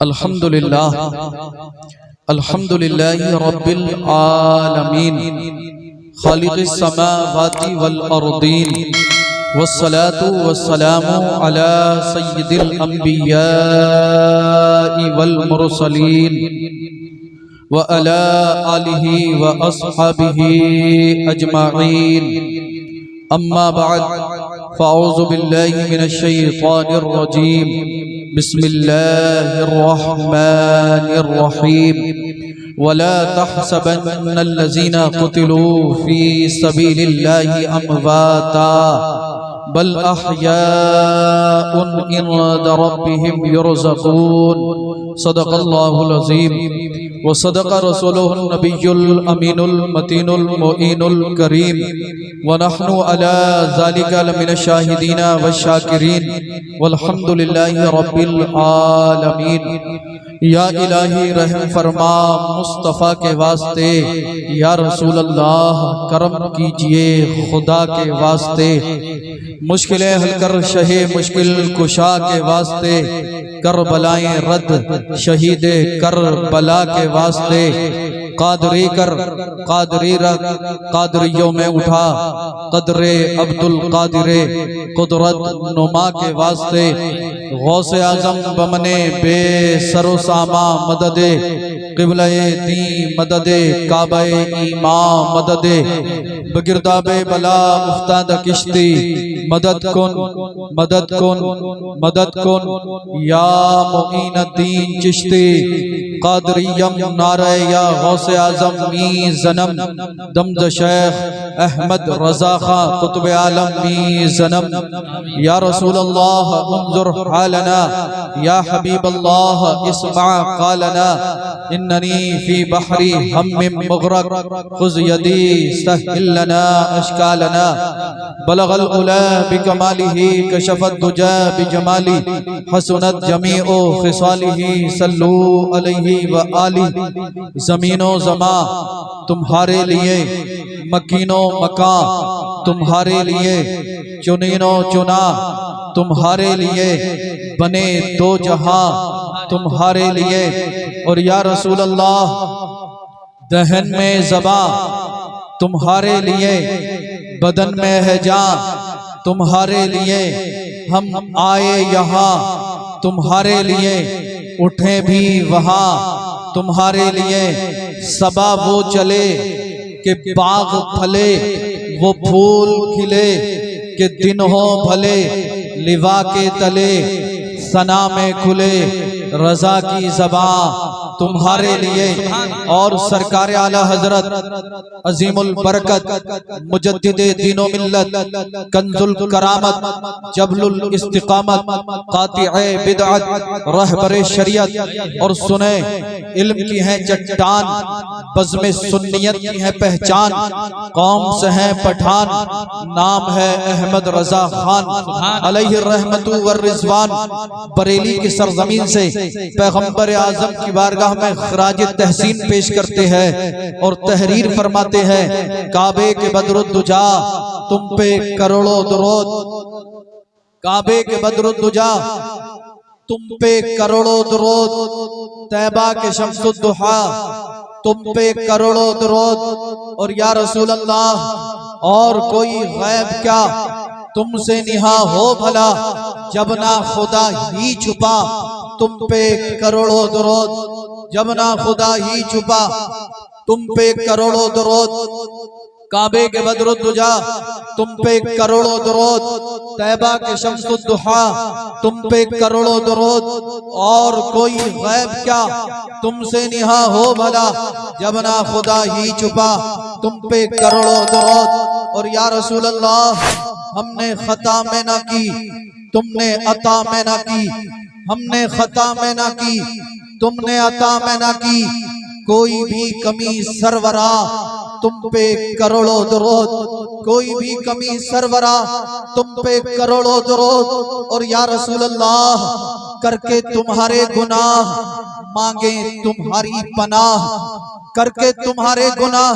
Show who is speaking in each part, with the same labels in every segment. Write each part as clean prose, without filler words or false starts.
Speaker 1: अल्हम्दुलिल्लाह अल्हम्दुलिल्लाहि रब्बिल आलमीन खालिक़िस समावाति वल अर्दीन वस्सलातु वस्सलामु अला सय्यिदिल अंबियाइ वल मुरसलीन व अला आलिहि व अस्हाबिहि अजमाईन। अम्मा बाद फ़अऊज़ु बिल्लाहि मिनश शैतानिर रजीम। बिस्मिल्लाहिर्रहमानिर्रहीम। वला तहसबन्नल्लज़ीना क़ुतिलू फ़ी सबीलिल्लाहि अमवाता बल अहयाउन इंदा रब्बिहिम युरज़क़ून। सदक़ल्लाहुल अज़ीम व सदक़ रसूलुहुन नबियुल अमीनुल मतीनुल मुईनुल करीम व नहनु अला ज़ालिका लमिनश शाहिदीना व शाकिरीन वल्हम्दुलिल्लाहि रब्बिल आलमीन। या इलाही रहम फरमा मुस्तफ़ा के वास्ते, या रसूल अल्लाह करम कीजिए खुदा के वास्ते, मुश्किलें हल कर शहे मुश्किल कुशा के वास्ते, करबलाएं रद्द शहीदे करबला के वास्ते, कादरी कर कादरी रख कादरियों में उठा, कदरे अब्दुल कादिरे कुदरत नुमा के वास्ते, गौसे आजम बमने बेसरो सामा मददे, क़िबले दी मददे, काबे ईमा मददे, बगिरदाबे बला उफ्ताद किश्ती, मदद कुन मदद कुन मदद कुन या मुईनुद्दीन चिश्ती, कादरियम नारे या गौसे आजम मी जन्म, दमद शेख अहमद रजा खां कुतुब आलम मी जन्म। या रसूल अल्लाह उन्जुर हालना, या हबीब अल्लाह इस्मा कालना, इन्ननी फी बहरी हम्मिम मुग़रक़, खुज़ यदी सहिल लना अश्कालना, बलगल उला बिकमालिही कशफत दुजा बिजमाली, हसनत जमीओ खिसालिही सल्लू अलैहि व आली। ज़मीनो ज़मा तुम्हारे लिए, मकीनो मका तुम्हारे लिए, चुनीनो चुना तुम्हारे लिए, बने दो जहां तुम्हारे लिए। और या रसूल अल्लाह दहन में ज़बा तुम्हारे लिए, बदन में है जान तुम्हारे लिए, हम आए यहाँ तुम्हारे लिए, उठे भी वहाँ तुम्हारे लिए। सबा वो चले कि बाग फले, वो फूल खिले कि दिन हो भले, लिवा के तले सना में खुले, रजा की ज़बां तुम्हारे लिए। और सरकार आला हजरत अजीमुल बरकत मुजद्दिदे दीनो मिल्लत, कंजुल करामत, जबलुल इस्तिकामत, कातिए बिदअत, रहबरे शरीयत और सुने इल्म की है चट्टान, बज़्मे सुन्नियत की है पहचान, कौम से है पठान, नाम है अहमद रजा खान अलैहि रहमतु व रिज़वान। बरेली की सरजमीन से पैगंबर आजम की बारगाह में खराज तहसीन पेश करते हैं और तहरीर फरमाते हैं, काबे के बदरुद्दुजा तुम पे करोड़ों दुरूद, काबे के बदरुद्दुजा तुम पे करोड़ों दुरूद, तैबा के शम्सुद्दुहा तुम पे करोड़ों दुरूद। और या रसूल अल्लाह और कोई गैब क्या तुमसे निहा हो भला, जब ना खुदा ही छुपा तुम पे करोड़ों दुरूद, जब ना खुदा ही छुपा तुम पे करोड़ों दुरूद। काबे के बदरुद्दुजा तुम पे करोड़ों दुरूद, तैबा के शम्सुद्दुहा तुम पे करोड़ों दुरूद। और कोई गैब क्या तुमसे निहा हो भला, जब ना खुदा ही छुपा तुम पे करोड़ों दुरूद। और या रसूल अल्लाह हमने खता में ना की, तुमने अता में ना की, हमने खता में ना की, तुमने अता में ना की, कोई भी कमी सरवरा तुम पे करोड़ों दुरूद, कोई भी कमी सरवरा तुम पे करोड़ों दुरूद। और या रसूल अल्लाह करके तुम्हारे गुनाह मांगे तुम्हारी पनाह, करके तुम्हारे गुनाह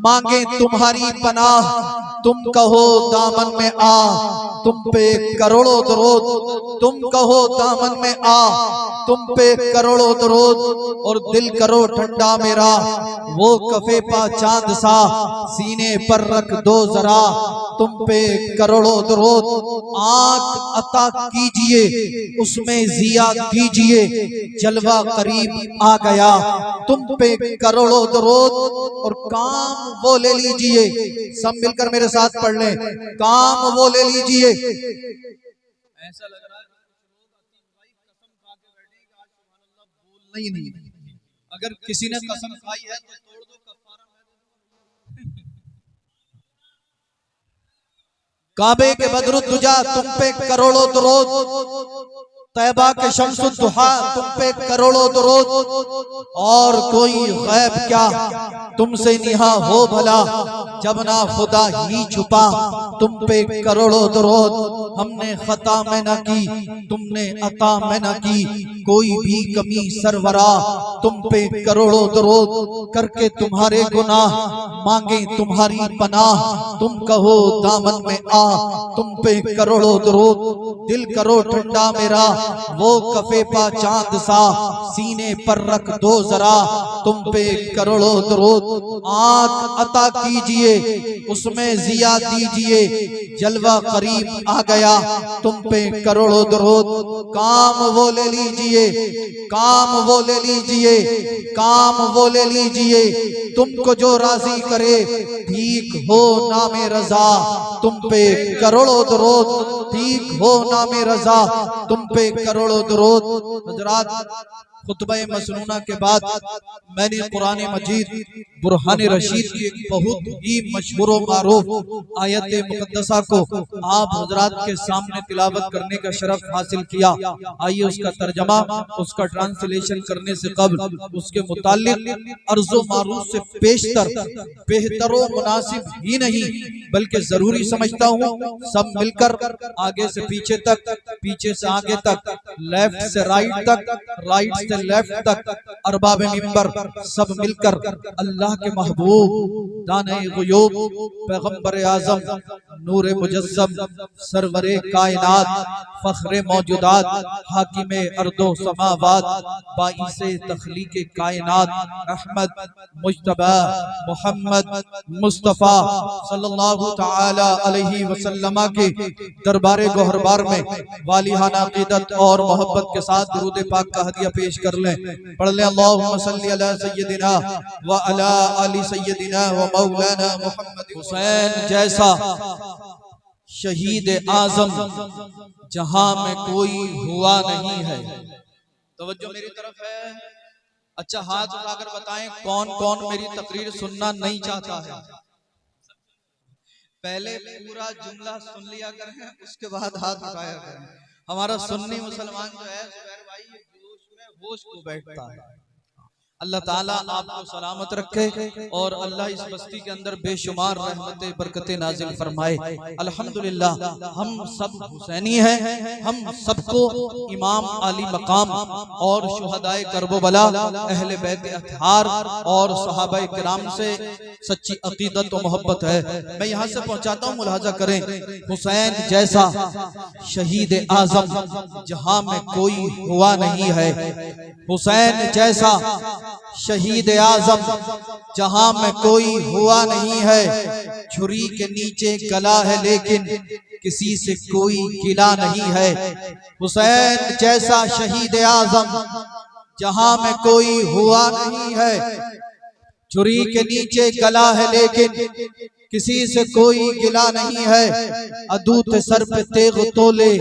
Speaker 1: मांगे तुम्हारी पनाह, तुम कहो दामन में आ, तुम पे करोड़ों दरूद, तुम कहो दामन में आ, तुम पे करोड़ों दरूद, और दिल करो ठंडा मेरा, वो कफे पा चांद सा, सीने पर रख दो जरा, तुम पे करोड़ों दरूद। आंख अता कीजिए उसमें जिया कीजिए, जलवा करीब आ गया, तुम पे करोड़ों दरूद। और काम वो ले लीजिए, सब मिलकर मेरे साथ पढ़ लें, काम वो ले लीजिए। ऐसा लग रहा है कसम खा के बैठे कि आज सुभान अल्लाह बोलना ही नहीं, अगर किसी ने कसम खाई है तो तोड़ दो, कफारा काबे के बदरुद्दुजा तुम पे करोड़ों दरूद, तैबा के शम्सुद दुहा तुम पे करोड़ों दरूद, और कोई गैब क्या तुमसे निहा हो भला, जब ना खुदा ही छुपा, तुम पे करोड़ों दरूद। हमने खता में न की, तुमने अता में न की, कोई भी कमी सरवरा, तुम पे करोड़ों दरूद। करके तुम्हारे गुनाह मांगे तुम्हारी पनाह, तुम कहो दामन में आ, तुम पे करोड़ों दरूद। दिल करो ठंडा मेरा, वो कफे पा चांद सा, सीने पर रख दो जरा, तुम पे करोड़ों दरूद। आंख अता कीजिए उसमें जिया दीजिए, जलवा करीब आ गया, तुम पे करोड़ों दरूद। काम वो ले लीजिए, काम वो ले लीजिए, काम वो ले लीजिए, तुमको जो राजी करे, ठीक हो नामे रजा, तुम पे करोड़ों दरूद, ठीक हो नामे रजा, तुम पे करोड़ों दरूद। हजरात, खुतबा मसनूना के बाद मैंने कुरान मजीद बुरहान रशीद की एक बहुत ही मशहूर मारूफ आयत मुकद्दसा को आप हजरात के सामने तिलावत करने का शरफ हासिल किया। आइए उसका तर्जमा, उसका ट्रांसलेशन करने से कबल उसके मुताल्लिक अर्ज़ो मारूफ से पेशतर, बेहतर व मुनासिब ही नहीं बल्कि जरूरी समझता हूँ सब मिलकर आगे से पीछे तक, पीछे से आगे तक, लेफ्ट से राइट तक, राइट से लेफ्ट तक, अरबाब मिंबर सब मिलकर अल्लाह के महबूब दाने गुयूब पैगंबर आजम नूरे मुजस्सम सरवरे कायनात फख्रे मौजूदात हाकिमे अर्दो समावात बाइसे तख्लीके कायनात अहमद मुज्तबा मोहम्मद मुस्तफ़ा सल्लल्लाहु तआला अलैहि वसल्लम के दरबारे गोहरबार में वालिहाना अक़ीदत और मोहब्बत के साथ दुरूद पाक का हदिया पेश कर लें। पढ़ लें अल्लाहुम्मा सल्ली अला सय्यदिना व अला आलि सय्यदिना व मौलाना मुहम्मद। हुसैन जैसा शहीद आजम जहां में कोई हुआ नहीं है। तवज्जो मेरी तरफ है। अच्छा, हाथ उठाकर बताएं कौन कौन मेरी तकरीर सुनना नहीं चाहता है। पहले पूरा जुमला सुन लिया करें, उसके बाद हाथ उठाया करें। हमारा सुन्नी मुसलमान जो है जुबैर भाई, जोश में होश को बैठता है। अल्लाह ताला आपको सलामत रखे और अल्लाह इस बस्ती के अंदर बेशुमार रहमतें बरकतें नाजिल फरमाए। अल्हम्दुलिल्लाह हम सब हुसैनी हैं, हम सबको इमाम आली मकाम और शुहदाए करबला, अहले बैत अतहार और सहाबाए किराम से सच्ची अकीदत और मोहब्बत है। मैं यहाँ से पहुँचाता हूँ, मुलाहाजा करें। हुसैन जैसा शहीद आजम जहाँ में कोई हुआ नहीं है। हुसैन जैसा शहीद आजम जहां में कोई हुआ नहीं है। छुरी के नीचे गला है लेकिन किसी से कोई गिला नहीं है। हुसैन जैसा शहीद आजम जहां में कोई हुआ नहीं है। छुरी के नीचे गला है लेकिन किसी से कोई गिला नहीं है। अदूत सर पे तेग तोले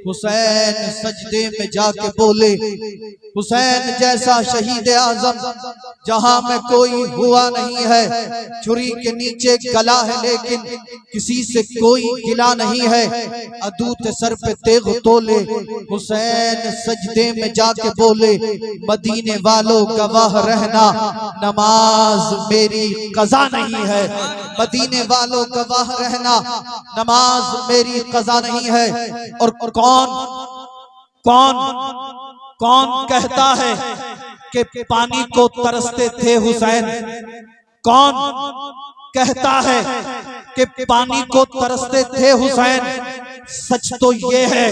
Speaker 1: हुसैन सजदे में जाके बोले। हुसैन जैसा शहीद आजम जहां में कोई हुआ नहीं है। छुरी के नीचे गला है लेकिन किसी से कोई गिला नहीं है। अदूत सर पे तेग तोले हुसैन सजदे में जाके बोले। मदीने वालों गवाह रहना नमाज मेरी कज़ा नहीं है। मदीने वालों गवाह रहना नमाज मेरी कज़ा नहीं है। और कौन कौन
Speaker 2: कौन कहता है कि पानी को तरसते थे हुसैन? कौन कहता है कि पानी को तरसते थे हुसैन? सच तो ये है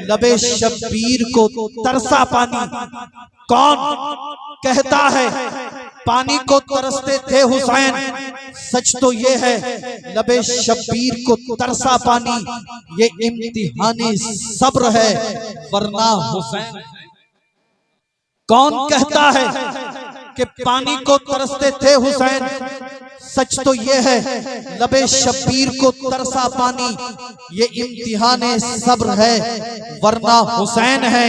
Speaker 2: लबे शब्बीर को तरसा पानी। कौन कहता है पानी को तरसते थे हुसैन? सच तो ये है लबे शब्बीर को तरसा पानी। ये इम्तिहाने सब्र है वरना हुसैन। कौन कहता है कि पानी को तरसते थे हुसैन? सच तो ये है लबे शब्बीर को तरसा पानी। ये इम्तिहाने सब्र है वरना हुसैन है।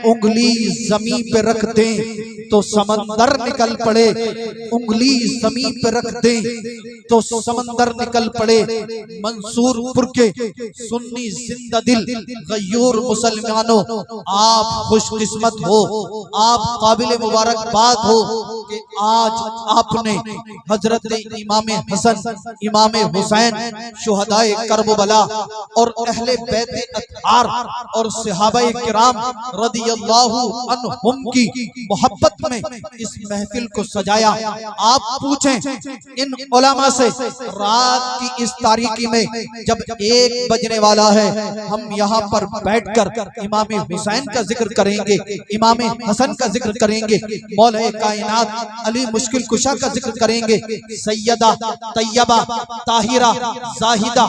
Speaker 2: उंगली जमीन पे रख दें तो समंदर निकल पड़े, उंगली जमीन पे रख दें तो समंदर निकल पड़े। मंसूरपुर के सुन्नी जिंदा दिल गयूर मुसलमानों, आप खुशकिस्मत हो, आप काबिल मुबारकबाद हो कि आज आपने हजरत इमाम हसन, इमाम हुसैन, शुहदाए करबला और अहले बैत अत्हार और सहाबाए किराम रदियल्लाहु अन्हुम की मोहब्बत में इस महफिल को सजाया। आप पूछें इन उलमा से, रात की इस तारीकी में जब 1 बजने वाला है, हम यहाँ पर बैठकर इमाम हुसैन का जिक्र करेंगे, इमाम हसन का जिक्र करेंगे, मौला कायनात अली मुश्किल कुशा का जिक्र करेंगे, सैयदा तैयबा ताहिरा जाहिदा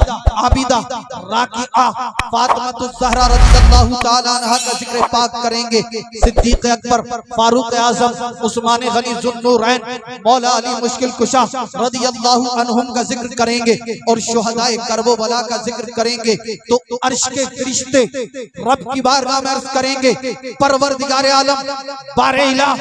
Speaker 2: आबिदा राकिआ फातिमा ज़हरा रज़ियल्लाहु ताला अन्हा का जिक्र पाक करेंगे, सिद्दीक़ अकबर, फारूक आज़म, उस्मान गनी ज़ुन्नूरैन, मौला अली मुश्किल कुशा रज़ियल्लाहु अन्हुम का जिक्र करेंगे और शुहदाए करबला का जिक्र करेंगे। तो अर्श के फरिश्ते रब की बारगाह में अर्ज़ करेंगे, परवरदिगार आलम, बारे इलाह,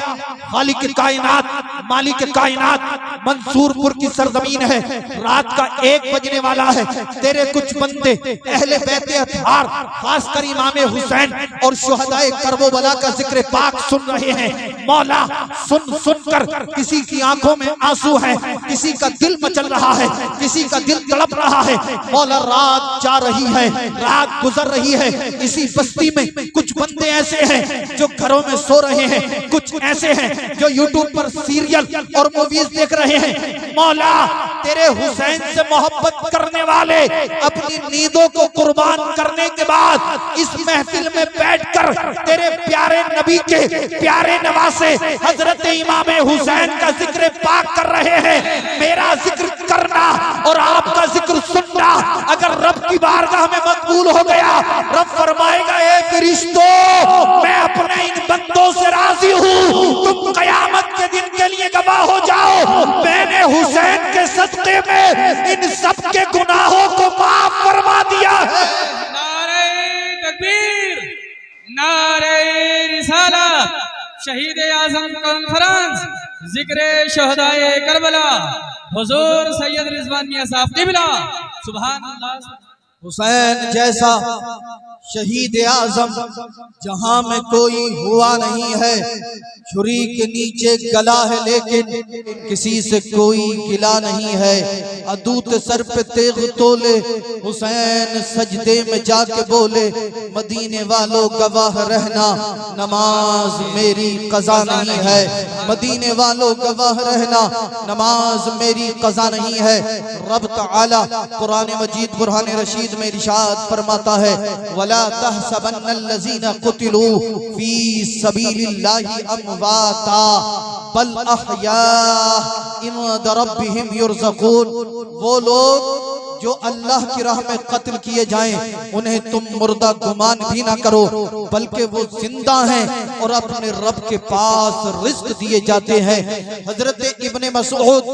Speaker 2: खालिक कायनात, मालिक कायनात, मंसूरपुर की सरजमीन है, रात का 1 बजने वाला है, तेरे कुछ बंदे अहले बैत अत्हार खासकर इमाम हुसैन और शुहदाए करबला का जिक्र पाक सुन रहे हैं। मौला सुन सुनकर किसी की आंखों में आंसू है, किसी का दिल मचल रहा है, किसी का दिल तड़प रहा है। मौला रात जा रही है, रात गुजर रही है, इसी बस्ती में कुछ बंदे ऐसे हैं जो घरों में सो रहे हैं, कुछ ऐसे हैं जो यूट्यूब पर सीरियल और मूवीज देख रहे हैं। मौला तेरे हुसैन से मोहब्बत करने वाले अपनी नींदों को कुर्बान करने के बाद इस महफिल में बैठकर तेरे प्यारे नबी के प्यारे नवासे हजरत इमाम हुसैन का जिक्र पाक कर रहे हैं। मेरा जिक्र करना और आपका जिक्र सुनना अगर रब की बारगाह में मकबूल हो गया, रब फरमाएगा, ए फरिश्तों, मैं अपने इन बंदों से राजी हूँ, तुम कयामत के दिन के लिए गवाह हो जाओ, मैंने हुसैन के सदक़े में इन सब के गुनाहों को माफ फरमा दिया है।
Speaker 3: नारे तकबीर, नारे रिसालत, शहीद आजम कॉन्फ्रेंस, जिक्र शहदाए करबला, हुजूर सैयद रिजवान मियां साहब क़िबला, सुभान अल्लाह।
Speaker 2: हुसैन जैसा शहीद आजम जहां में कोई हुआ नहीं है, छुरी के नीचे गला है लेकिन किसी से कोई गिला नहीं है। अदूत सर पे तेग तोले, हुसैन सजदे में जाके बोले, मदीने वालों गवाह रहना, नमाज मेरी कज़ा नहीं है, मदीने वालों गवाह रहना, नमाज मेरी कज़ा नहीं है। रब तआला कुरान मजीद बुरहान रशीद में इरशाद फरमाता है, वला तहसबन्नल्लज़ीना कुतिलू फी सबीलिल्लाहि अमवाता बल अहया इंद रब्बिहिम युरज़क़ून। वो लोग जो अल्लाह की राह में कत्ल किए जाएं, उन्हें तुम मुर्दा गुमान भी ना करो, बल्कि वो जिंदा हैं और अपने रब के पास रिज़्क़ दिए जाते हैं। हजरत इब्ने मसऊद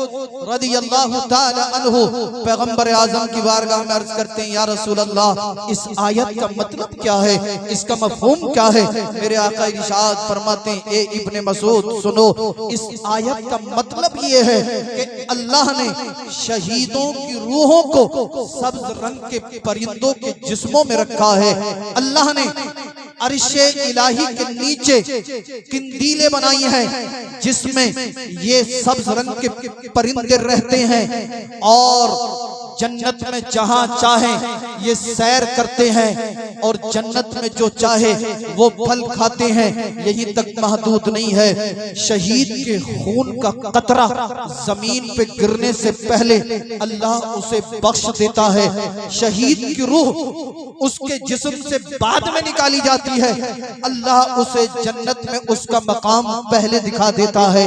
Speaker 2: रज़ियल्लाहु ताला अन्हु पैगंबर आज़म की बारगाह में अर्ज करते हैं, या रसूल अल्लाह, इस आयत का मतलब क्या है, इसका मफ़हूम क्या है? मेरे आका इरशाद फरमाते हैं, ए इब्ने मसऊद सुनो, इस आयत का मतलब ये है कि अल्लाह ने शहीदों की रूहों को सब्ज रंग के परिंदों के जिस्मों में रखा है। अल्लाह ने अर्शे इलाही के नीचे किंदीले बनाई हैं जिसमें ये सब्ज रंग के परिंदे रहते हैं और जन्नत में जहां चाहे ये सैर करते हैं और जन्नत में जो चाहे वो फल खाते हैं। यही तक महदूद नहीं है, शहीद के खून का कतरा जमीन पे गिरने से पहले अल्लाह उसे बख्श देता है। शहीद की रूह उसके जिस्म से बाद में निकाली जाती है, अल्लाह उसे जन्नत में उसका मकाम पहले दिखा देता है।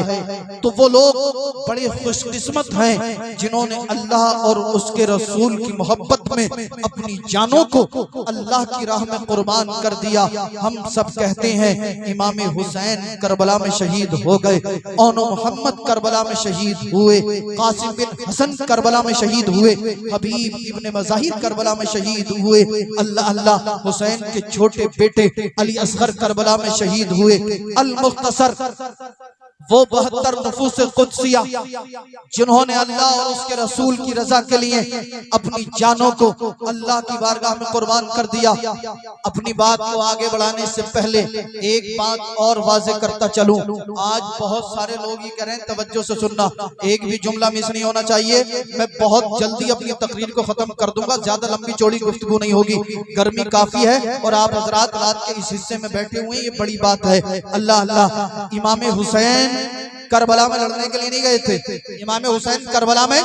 Speaker 2: तो वो लोग बड़े खुशकिस्मत हैं जिन्होंने अल्लाह और उसके रसूल की मोहब्बत में अपनी जानों को अल्लाह की राह में कुर्बान कर दिया। हम सब कहते हैं इमाम हुसैन करबला में शहीद हो गए, औनो मोहम्मद करबला में शहीद हुए, कासिम बिन हसन करबला में शहीद हुए, हबीब इब्ने मज़ाहिर करबला में शहीद हुए। अल्लाह अल्लाह हुसैन के छोटे बेटे अली असगर करबला में शहीद हुए। अल मुख्तसर वो 72 नफूस कुदसिया जिन्होंने अल्लाह और उसके रसूल की रजा के लिए अपनी जानों को अल्लाह की बारगाह में कुर्बान कर दिया। अपनी बात को आगे बढ़ाने से पहले एक बात और वाज़ेह करता चलूं। आज बहुत सारे लोग ये कह रहे हैं, तवज्जो से सुनना, एक भी जुमला मिस नहीं होना चाहिए। मैं बहुत जल्दी अपनी तकरीर को खत्म कर दूंगा, ज्यादा लंबी चौड़ी गुफ्तगू नहीं होगी, गर्मी काफी है और आप हजरात रात के इस हिस्से में बैठे हुए हैं, ये बड़ी बात है। अल्लाह अल्लाह, इमाम हुसैन करबला में लड़ने के लिए नहीं गए थे, इमाम हुसैन करबला में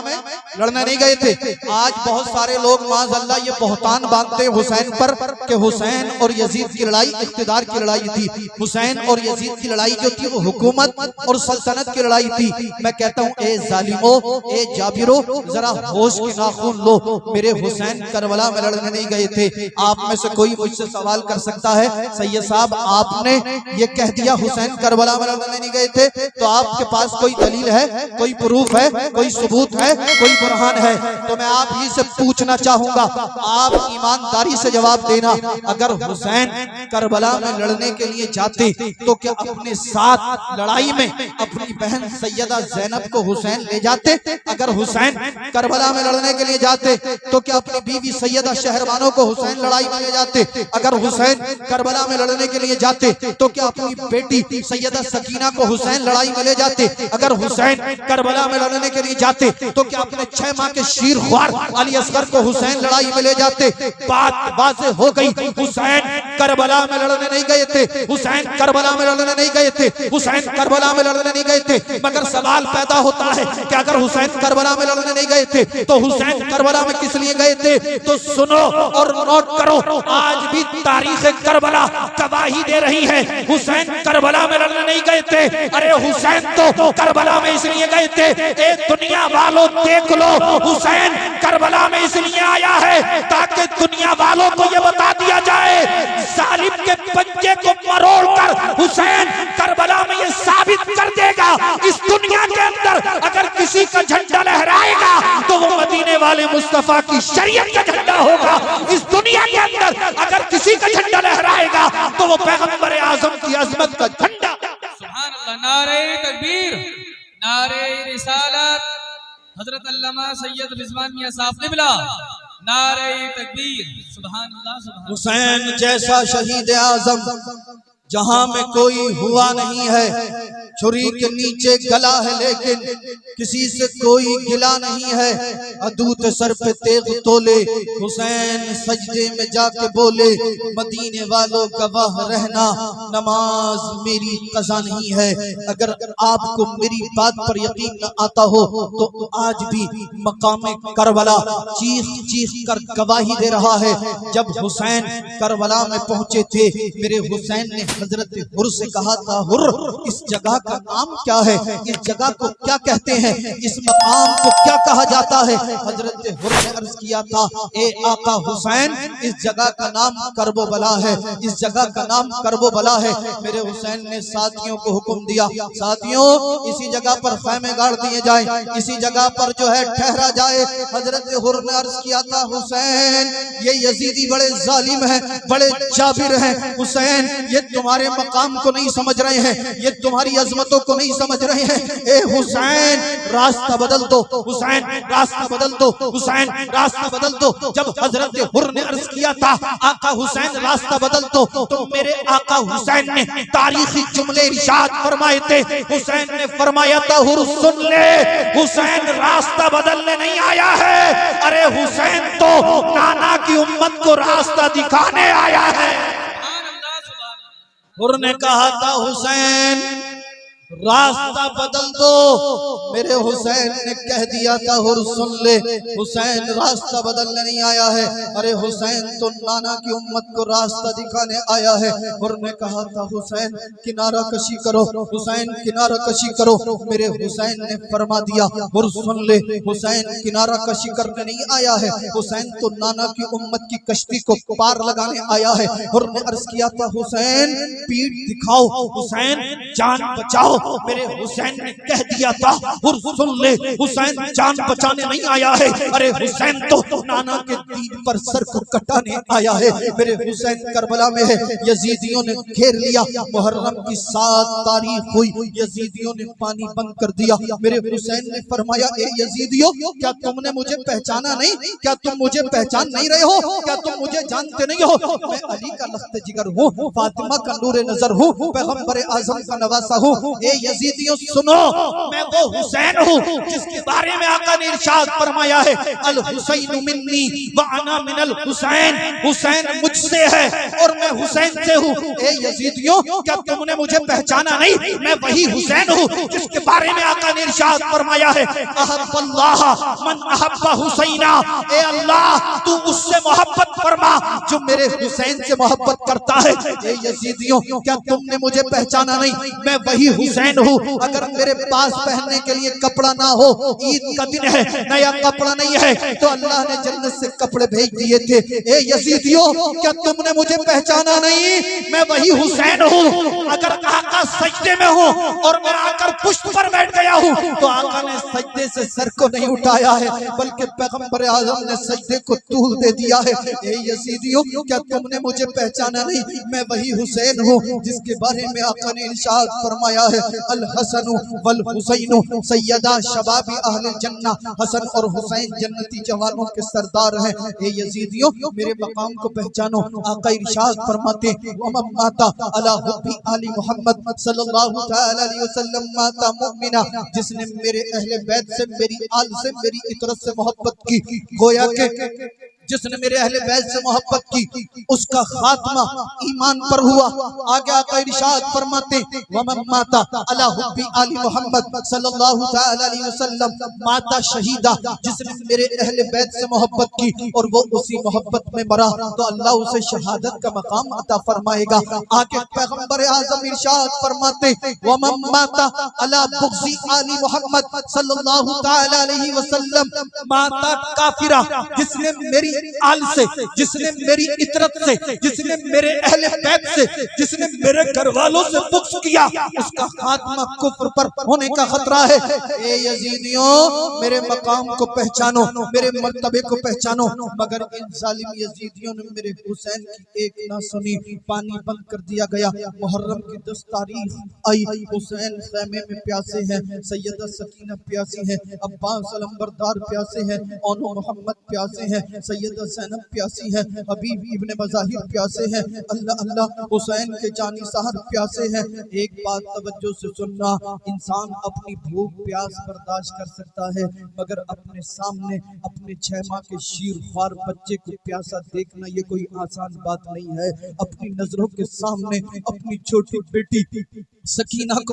Speaker 2: लड़ने नहीं गए थे। आज बहुत सारे लोग माज़अल्लाह ये बहतान बांधते हैं हुसैन पर कि हुसैन और यजीद की लड़ाई इख्तिदार की लड़ाई थी, हुसैन और यजीद की लड़ाई जो थी वो हुकूमत और सल्तनत की लड़ाई थी। मैं कहता हूँ ए जालिमो, ए जाबिरो, जरा होश के नाखून लो, मेरे हुसैन करबला में लड़ने नहीं गए थे। आप में से कोई मुझसे सवाल कर सकता है, सैयद साहब आपने ये कह दिया हुसैन करबला में लड़ने नहीं गए थे, तो आपके पास कोई दलील है, कोई प्रूफ है, कोई सबूत है, कोई बुरहान है? तो मैं आप ही से पूछना चाहूंगा, आप ईमानदारी से जवाब देना, अगर हुसैन करबला में लड़ने के लिए जाते तो क्या अपने साथ लड़ाई में अपनी बहन सैयदा ज़ैनब को हुसैन ले जाते? अगर हुसैन करबला में लड़ने के लिए जाते तो क्या अपनी बीवी सैयदा शहरबानो को हुसैन लड़ाई में ले जाते? अगर हुसैन करबला में लड़ने के लिए जाते तो क्या अपनी बेटी सैयदा सकीना को हुसैन लड़ाई में ले जाते? अगर हुसैन करबला में लड़ने के लिए जाते तो क्या अपने 6 माह के शीर ख्वार अली असगर को हुसैन लड़ाई में ले जाते? बात वाज़ेह हो गई, हुसैन करबला में लड़ने नहीं गए थे, हुसैन करबला में लड़ने नहीं गए थे, हुसैन करबला में लड़ने नहीं गए थे। मगर सवाल पैदा होता है कि अगर हुसैन करबला में लड़ने नहीं गए थे तो हुसैन करबला में किस लिए गए थे? तो सुनो और नोट करो, आज भी तारीख करबला गवाही दे रही है, हुसैन करबला में लड़ने नहीं गए थे। अरे हुसैन तो करबला में इसलिए गए थे, ए दुनिया वालों देख लो, हुसैन करबला में इसलिए आया है ताकि दुनिया वालों को यह बता दिया जाए, जालिम के पंजे को मरोड़कर हुसैन करबला में यह साबित कर देगा, इस दुनिया के अंदर अगर किसी का झंडा लहराएगा तो वो मदीने वाले मुस्तफा की शरीयत का झंडा होगा। इस दुनिया के अंदर अगर किसी का झंडा लहराएगा तो वो पैगंबर आजम की अजमत का झंडा।
Speaker 3: सुभान अल्लाह, नारे तकबीर, नारे रिसालत, हजरत अल्लामा सैयद रिजवान मियां साहब क़िबला, नारे तकबीर, सुभान अल्लाह, सुभान।
Speaker 2: हुसैन जैसा शहीद आजम जहां में कोई हुआ नहीं है, छुरी के नीचे गला है लेकिन किसी से कोई गिला नहीं है। अदूत सर पे तेग तोले, हुसैन सजदे में जाके बोले, मदीने वालों गवाह रहना, नमाज मेरी कज़ा नहीं है। अगर आपको मेरी बात पर यकीन न आता हो तो आज भी मकाम करबला चीख चीख कर गवाही दे रहा है। जब हुसैन करबला में पहुंचे थे, मेरे हुसैन ने हजरत हुर से कहा था, हुर इस जगह का नाम क्या है, इस जगह को क्या कहते हैं, इस मकाम को क्या कहा जाता है? हजरत हुर ने अर्ज किया था, ए आका हुसैन, इस जगह का नाम करबला है, इस जगह का नाम करबला है। मेरे हुसैन ने साथियों को हुक्म दिया, साथियों इसी जगह पर खैमे गाड़ दिए जाए, इसी जगह पर जो है ठहरा जाए। हजरत हुर ने अर्ज किया था, हुसैन ये यजीदी बड़े जालिम हैं, बड़े जाबिर हैं, हुसैन ये तुम्हारे मकाम को नहीं समझ रहे हैं, ये तुम्हारी अजमत अजमतों को नहीं समझ रहे हैं। ए हुसैन रास्ता बदल दो, हुसैन रास्ता बदल दो, हुसैन रास्ता बदल दो। जब हजरत हुर ने अर्ज किया था आका हुसैन रास्ता बदल दो, तो मेरे आका हुसैन ने तारीखी जुमले इरशाद फरमाए थे। हुसैन ने फरमाया था हुर सुन ले, हुसैन रास्ता बदलने नहीं आया है, अरे हुसैन तो नाना की उम्मत को रास्ता दिखाने आया है। हुर ने कहा था हुसैन रास्ता बदल दो, मेरे हुसैन ने कह दिया था हुर सुन ले, हुसैन रास्ता बदलने नहीं आया है, अरे हुसैन तो नाना की उम्मत को रास्ता दिखाने आया है। हुर ने कहा था हुसैन किनारा कशी करो, हुसैन किनारा कशी करो, मेरे हुसैन ने फरमा दिया हुर सुन ले, हुसैन किनारा कशी करने नहीं आया है, हुसैन तो नाना की उम्मत की कश्ती को पार लगाने आया है। हुर ने अर्ज किया था हुसैन पीठ दिखाओ, हुसैन जान बचाओ, मेरे हुसैन ने कह दिया था हुर सुन ले, हुसैन जान बचाने नहीं आया है, अरे हुसैन तो नाना के दीन पर सर को कटाने आया है। मेरे हुसैन करबला में है, यजीदियों ने घेर लिया, मुहर्रम की 7 तारीख हुई, यजीदियों ने पानी बंद कर दिया। मेरे हुसैन ने फरमाया ए यजीदियों क्या तुमने मुझे पहचाना नहीं, क्या तुम मुझे पहचान नहीं रहे हो, क्या तुम मुझे जानते नहीं हो, मैं अली का लख्त जिगर हूँ, फातिमा का नूर नजर हूँ, पैगंबर आजम का नवासा हूँ। यजीदियों सुनो, मैं वो हुसैन हूँ जिसके बारे में आका ने इरशाद फरमाया है अल हुसैन मिन्नी व अना मिनल हुसैन, हुसैन मुझसे है और मैं हुसैन से हूँ। ए यजीदियों क्या तुमने मुझे पहचाना नहीं, मैं वही हुसैन हूँ जिसके बारे में आका ने इरशाद फरमाया है अहब्बल्लाह मन अहब्बा हुसैना, ए अल्लाह तू उससे मोहब्बत फरमा जो मेरे हुसैन से मोहब्बत करता है। ए यजीदियों क्या तुमने मुझे पहचाना नहीं, मैं वही हुसैन हूँ। अगर मेरे पास पहनने के लिए कपड़ा ना हो, ईद का दिन है, नया कपड़ा नहीं है, तो अल्लाह ने जन्नत से कपड़े भेज दिए थे। ए यजीदियों क्या तुमने मुझे पहचाना नहीं, मैं वही हुसैन हूँ। अगर आका सजदे में हो और मैं आकर पुष्ट पर बैठ गया हूँ, तो आका ने सजदे से सर को नहीं उठाया है, बल्कि पैगंबर आजम ने सजदे को तूल दे दिया है। ए यजीदियों क्या तुमने मुझे पहचाना नहीं, मैं वही हुसैन हूँ जिसके बारे में आका ने इरशाद फरमाया है अल हसन वल हुसैन सैयदा शबाबी अहले जन्ना, हसन और हुसैन जन्नती जवानों के सरदार हैं। ए यजीदियों मेरे मकाम को पहचानो, आका इरशाद फरमाते वमन माता अला हुब्बी आली मोहम्मद सल्लल्लाहु तआला अलैहि वसल्लम माता मुमिना, जिसने मेरे अहले बैत से, मेरी आल से, मेरी इतरत से मोहब्बत की, गोया के जिसने मेरे अहले बैत से मोहब्बत की उसका खात्मा ईमान पर हुआ। आगे आका इरशाद फरमाते वमन माता अला हुब्बी आली मोहम्मद सल्लल्लाहु तआला अलैहि वसल्लम माता शहीदा, जिसने मेरे अहले बैत से मोहब्बत की और वो उसी मोहब्बत में मरा, तो अल्लाह उसे शहादत का मकाम अता फरमाएगा। आगे पैगंबर आजम इरशाद फरमाते वमन माता अला बुग़्ज़ी आली मोहम्मद सल्लल्लाहु तआला अलैहि वसल्लम माता काफिरा, जिसने मेरी आल से, जिसने मेरी इतरत से, जिसने मेरे अहले बैत से, जिसने मेरे घर वालों से बुग़्ज़ किया, उसका खात्मा कुफ्र पर होने का खतरा है। ए यजीदियों मेरे मकाम को पहचानो, मेरे मर्तबे को पहचानो। मगर इन जालिम यजीदियों ने मेरे हुसैन की एक ना सुनी, पानी बंद कर दिया गया। मुहर्रम की 10 तारीख आई, हुसैन खैमे में प्यासे हैं, सैयदा सकीना प्यासी है, अब्बास अलंबरदार प्यासे हैं, ओनो मोहम्मद प्यासे हैं, सैयदा ज़ैनब प्यासी है, हबीब इब्ने मज़ाहिर प्यासे हैं, अल्लाह अल्लाह हुसैन के जानिसार प्यासे हैं। एक बात तवज्जो से सुनना, इंसान अपनी भूख प्यास बर्दाश्त कर सकता है, मगर अपने सामने अपने 6 माह के शीर ख्वार बच्चे को प्यासा देखना ये कोई आसान बात नहीं है। अपनी नजरों के सामने अपनी छोटी बेटी सकीना को